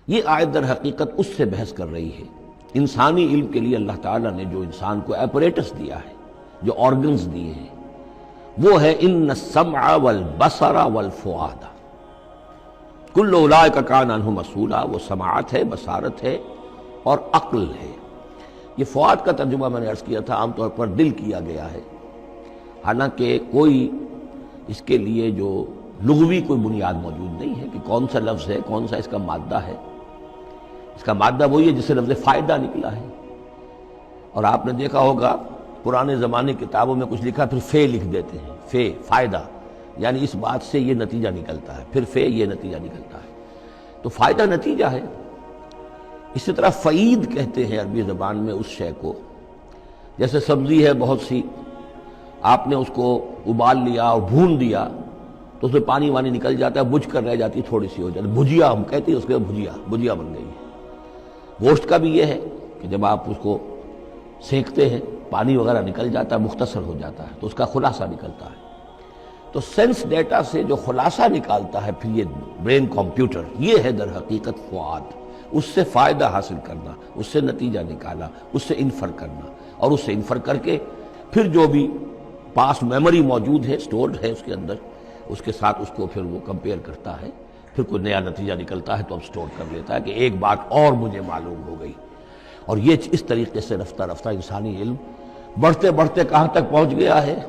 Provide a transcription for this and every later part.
یہ آیت در حقیقت اس سے بحث کر رہی ہے۔ انسانی علم کے لیے اللہ تعالیٰ نے جو انسان کو ایپریٹس دیا ہے، جو آرگنز دیے ہیں، وہ ہے ان السمع والبصر والفؤاد کل اولئک کان عنہ مسئولا۔ وہ سماعت ہے، بصارت ہے اور عقل ہے۔ یہ فؤاد کا ترجمہ میں نے عرض کیا تھا، عام طور پر دل کیا گیا ہے، حالانکہ کوئی اس کے لیے جو لغوی کوئی بنیاد موجود نہیں ہے کہ کون سا لفظ ہے، کون سا اس کا مادہ ہے۔ اس کا مادہ وہی ہے جس سے لفظ فائدہ نکلا ہے۔ اور آپ نے دیکھا ہوگا پرانے زمانے کتابوں میں کچھ لکھا پھر فے لکھ دیتے ہیں، فے فائدہ، یعنی اس بات سے یہ نتیجہ نکلتا ہے، پھر فے یہ نتیجہ نکلتا ہے، تو فائدہ نتیجہ ہے۔ اسی طرح فعید کہتے ہیں عربی زبان میں اس شے کو، جیسے سبزی ہے بہت سی، آپ نے اس کو ابال لیا اور بھون دیا تو اس میں پانی وانی نکل جاتا ہے، بجھ کر رہ جاتی، تھوڑی سی ہو جاتی، بھجیا ہم کہتے ہیں اس کے، بھجیا بن گئی ہے۔ گوشت کا بھی یہ ہے کہ جب آپ اس کو سینکتے ہیں پانی وغیرہ نکل جاتا ہے، مختصر ہو جاتا ہے تو اس کا خلاصہ نکلتا ہے۔ تو سینس ڈیٹا سے جو خلاصہ نکالتا ہے پھر یہ برین کمپیوٹر، یہ ہے در حقیقت فؤاد۔ اس سے فائدہ حاصل کرنا، اس سے نتیجہ نکالا، اس سے انفر کرنا، اور اس سے انفر کر کے پھر جو بھی پاس میموری موجود ہے، سٹورڈ ہے اس کے اندر، اس کے ساتھ اس کو پھر وہ کمپیئر کرتا ہے، پھر کوئی نیا نتیجہ نکلتا ہے تو اب سٹور کر لیتا ہے کہ ایک بات اور مجھے معلوم ہو گئی۔ اور یہ اس طریقے سے رفتہ رفتہ انسانی علم بڑھتے بڑھتے کہاں تک پہنچ گیا ہے،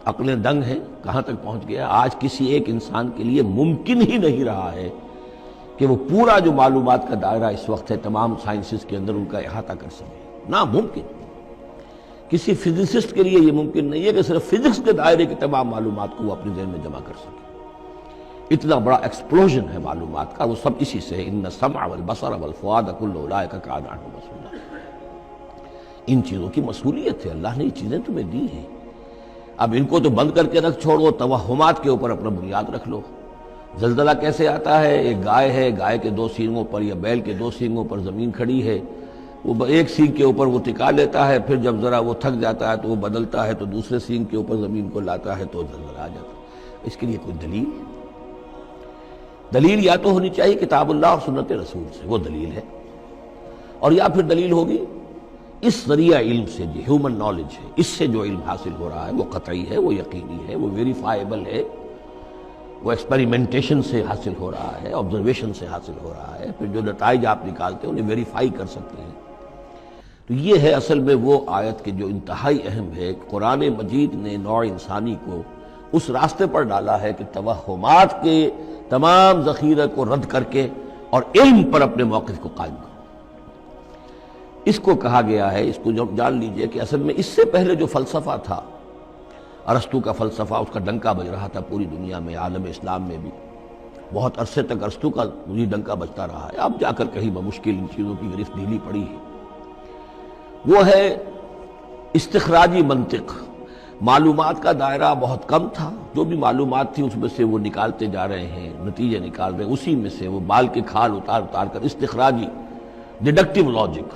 عقلیں دنگ ہیں، کہاں تک پہنچ گیا۔ آج کسی ایک انسان کے لیے ممکن ہی نہیں رہا ہے کہ وہ پورا جو معلومات کا دائرہ اس وقت ہے تمام سائنسز کے اندر ان کا احاطہ کر سکے، ناممکن۔ کسی فزسسٹ کے لیے یہ ممکن نہیں ہے کہ صرف فزکس کے دائرے کی تمام معلومات کو وہ اپنے ذہن میں جمع کر سکے۔ اتنا بڑا ایکسپلوژن ہے معلومات کا، وہ سب اسی سے ہے، ان السمع والبصر والفؤاد کل اولئک کان عنہ مسئولا۔ ان چیزوں کی مسئولیت ہے، اللہ نے یہ چیزیں تمہیں دی ہیں، اب ان کو تو بند کر کے رکھ چھوڑو، توہمات کے اوپر اپنا بنیاد رکھ لو۔ زلزلہ کیسے آتا ہے؟ ایک گائے ہے، گائے کے دو سینگوں پر یا بیل کے دو سینگوں پر زمین کھڑی ہے، وہ ایک سینگ کے اوپر وہ ٹکا لیتا ہے، پھر جب ذرا وہ تھک جاتا ہے تو وہ بدلتا ہے تو دوسرے سینگ کے اوپر زمین کو لاتا ہے تو زلزلہ آ جاتا ہے۔ اس کے لیے کوئی دلیل یا تو ہونی چاہیے کتاب اللہ اور سنت رسول سے، وہ دلیل ہے، اور یا پھر دلیل ہوگی اس ذریعہ علم سے، جو ہیومن نالج ہے، اس سے جو علم حاصل ہو رہا ہے وہ قطعی ہے، وہ یقینی ہے، وہ ویریفائیبل ہے، وہ ایکسپیریمنٹیشن سے حاصل ہو رہا ہے، آبزرویشن سے حاصل ہو رہا ہے، پھر جو نتائج آپ نکالتے ہیں انہیں ویریفائی کر سکتے ہیں۔ تو یہ ہے اصل میں وہ آیت کہ جو انتہائی اہم ہے۔ قرآن مجید نے نوع انسانی کو اس راستے پر ڈالا ہے کہ توہمات کے تمام ذخیرہ کو رد کر کے اور علم پر اپنے موقف کو قائم کرو۔ اس کو کہا گیا ہے، اس کو جان لیجئے کہ اصل میں اس سے پہلے جو فلسفہ تھا، ارسطو کا فلسفہ، اس کا ڈنکا بج رہا تھا پوری دنیا میں، عالم اسلام میں بھی بہت عرصے تک ارسطو کا یہ ڈنکا بجتا رہا ہے، اب جا کر کہیں بمشکل ان چیزوں کی گرفت ڈھیلی پڑی ہے۔ وہ ہے استخراجی منطق۔ معلومات کا دائرہ بہت کم تھا، جو بھی معلومات تھی اس میں سے وہ نکالتے جا رہے ہیں، نتیجے نکال رہے ہیں، اسی میں سے وہ بال کے کھال اتار کر استخراجی ڈیڈکٹیو لاجک۔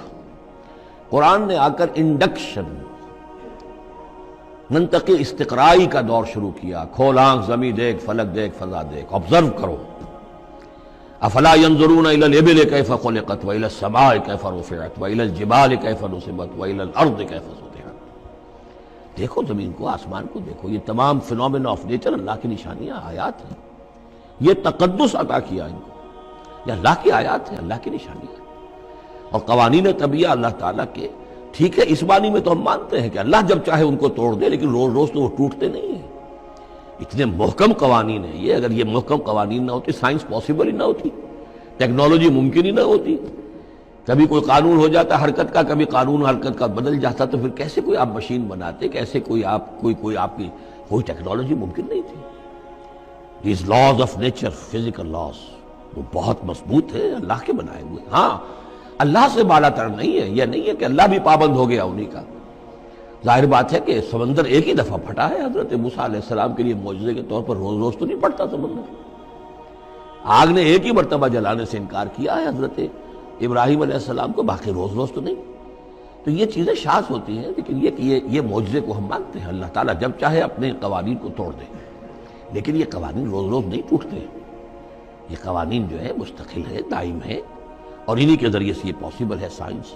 قرآن نے آ کر انڈکشن، منطقی استقرائی کا دور شروع کیا۔ کھول آنکھ، زمین دیکھ، فلک دیکھ، فضا دیکھ، آبزرو کرو۔ افلا ينظرون الى الابل كيف خلقت والى السماء كيف رفعت والى الجبال كيف نصبت والى الارض كيف سطحت۔ دیکھو زمین کو، آسمان کو دیکھو، یہ تمام فینومینا آف نیچر اللہ کی نشانیاں، آیات ہیں۔ یہ تقدس عطا کیا ان کو، یہ اللہ کی آیات ہیں، اللہ کی نشانیاں اور قوانین طبیعہ اللہ تعالیٰ کے۔ ٹھیک ہے، اس معنی میں تو ہم مانتے ہیں کہ اللہ جب چاہے ان کو توڑ دے، لیکن روز روز تو وہ ٹوٹتے نہیں ہیں۔ اتنے محکم قوانین ہیں یہ، اگر یہ محکم قوانین نہ ہوتی، سائنس پاسبل ہی نہ ہوتی، ٹیکنالوجی ممکن ہی نہ ہوتی۔ کبھی کوئی قانون ہو جاتا حرکت کا، کبھی قانون حرکت کا بدل جاتا، تو پھر کیسے کوئی آپ مشین بناتے، کیسے کوئی آپ کی کوئی ٹیکنالوجی ممکن نہیں تھی۔ These laws of nature, physical laws, وہ بہت مضبوط ہے، اللہ کے بنائے ہوئے۔ ہاں، اللہ سے بالا تر نہیں ہے، یہ نہیں ہے کہ اللہ بھی پابند ہو گیا انہی کا۔ ظاہر بات ہے کہ سمندر ایک ہی دفعہ پھٹا ہے، حضرت موسیٰ علیہ السلام کے لیے معجزے کے طور پر روز روز تو نہیں پھٹتا سمندر۔ آگ نے ایک ہی مرتبہ جلانے سے انکار کیا ہے حضرت ابراہیم علیہ السلام کو، باقی روز روز تو نہیں۔ تو یہ چیزیں شاذ ہوتی ہیں، لیکن یہ معجزے کو ہم مانتے ہیں۔ اللہ تعالیٰ جب چاہے اپنے قوانین کو توڑ دے، لیکن یہ قوانین روز روز نہیں ٹوٹتے، یہ قوانین جو ہے مستقل ہے، دائم ہے۔ اور انہی کے ذریعے سے یہ پاسبل ہے سائنس۔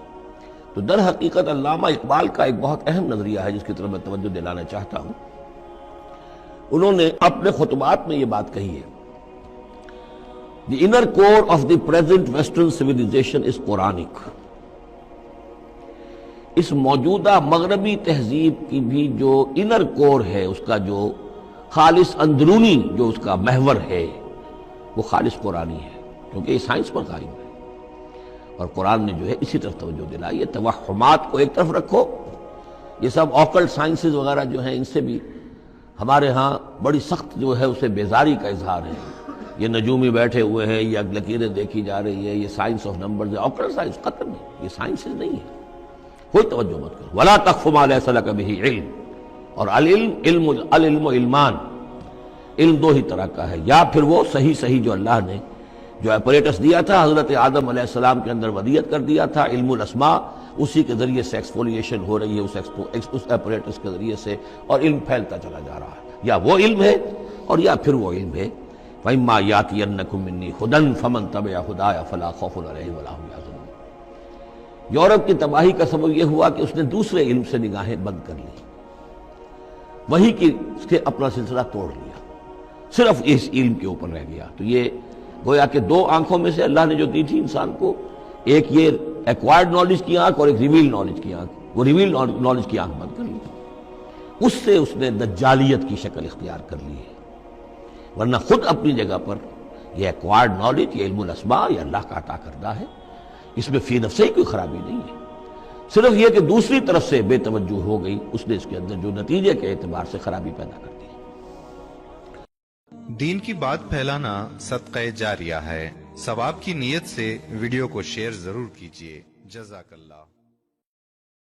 تو در حقیقت علامہ اقبال کا ایک بہت اہم نظریہ ہے جس کی طرف میں توجہ دلانا چاہتا ہوں۔ انہوں نے اپنے خطبات میں یہ بات کہی ہے، The inner core of the present Western civilization is Quranic۔ اس موجودہ مغربی تہذیب کی بھی جو انر کور ہے، اس کا جو خالص اندرونی جو اس کا محور ہے، وہ خالص قرآنی ہے، کیونکہ یہ سائنس پر قائم ہے۔ اور قرآن نے جو ہے اسی طرف توجہ دلائی ہے۔ توہمات کو ایک طرف رکھو، یہ سب آکلٹ سائنسز وغیرہ جو ہیں ان سے بھی ہمارے ہاں بڑی سخت جو ہے اسے بیزاری کا اظہار ہے۔ یہ نجومی بیٹھے ہوئے ہیں، یہ لکیریں دیکھی جا رہی ہے، یہ سائنس آف نمبرز ہے، آکلٹ سائنس قطعاً نہیں، یہ سائنسز نہیں ہے، کوئی توجہ مت کرو۔ وَلَا تَقْفُ مَا لَيْسَ لَكَ بِهِ علم، اور العلم علمان، علم دو ہی طرح کا ہے، یا پھر وہ صحیح جو اللہ نے جو اپریٹس دیا تھا حضرت آدم علیہ السلام کے اندر ودیت کر دیا تھا، علم الاسماء، اسی کے ذریعے سے ایکسفولیشن ہو رہی ہے اس اپریٹس کے ذریعے سے، اور علم پھیلتا چلا جا رہا ہے۔ یا وہ علم ہے اور یا پھر وہ علم ہے وَإِمَّا يَأْتِيَنَّكُم مِّنِّي هُدًى فَمَن تَبِعَ هُدَايَ فَلَا خَوْفٌ عَلَيْهِمْ وَلَا هُمْ يَحْزَنُونَ۔ یورپ کی تباہی کا سبب یہ ہوا کہ اس نے دوسرے علم سے نگاہیں بند کر لی، وہی کی سے اپنا سلسلہ توڑ لیا، صرف اس علم کے اوپر رہ گیا۔ تو یہ گویا کہ دو آنکھوں میں سے اللہ نے جو دی تھی انسان کو، ایک یہ ایکوائرڈ نالج کی آنکھ اور ایک ریویل نالج کی آنکھ، وہ ریویل نالج کی آنکھ بند کر لی، اس سے اس نے دجالیت کی شکل اختیار کر لی ہے۔ ورنہ خود اپنی جگہ پر یہ ایکوائرڈ نالج، یہ علم الاسماء، یہ اللہ کا عطا کردہ ہے، اس میں فی نفسہ ہی کوئی خرابی نہیں ہے، صرف یہ کہ دوسری طرف سے بے توجہ ہو گئی، اس نے اس کے اندر جو نتیجے کے اعتبار سے خرابی پیدا کر دی۔ دین کی بات پھیلانا صدقہ جاریہ ہے، ثواب کی نیت سے ویڈیو کو شیئر ضرور کیجیے۔ جزاک اللہ۔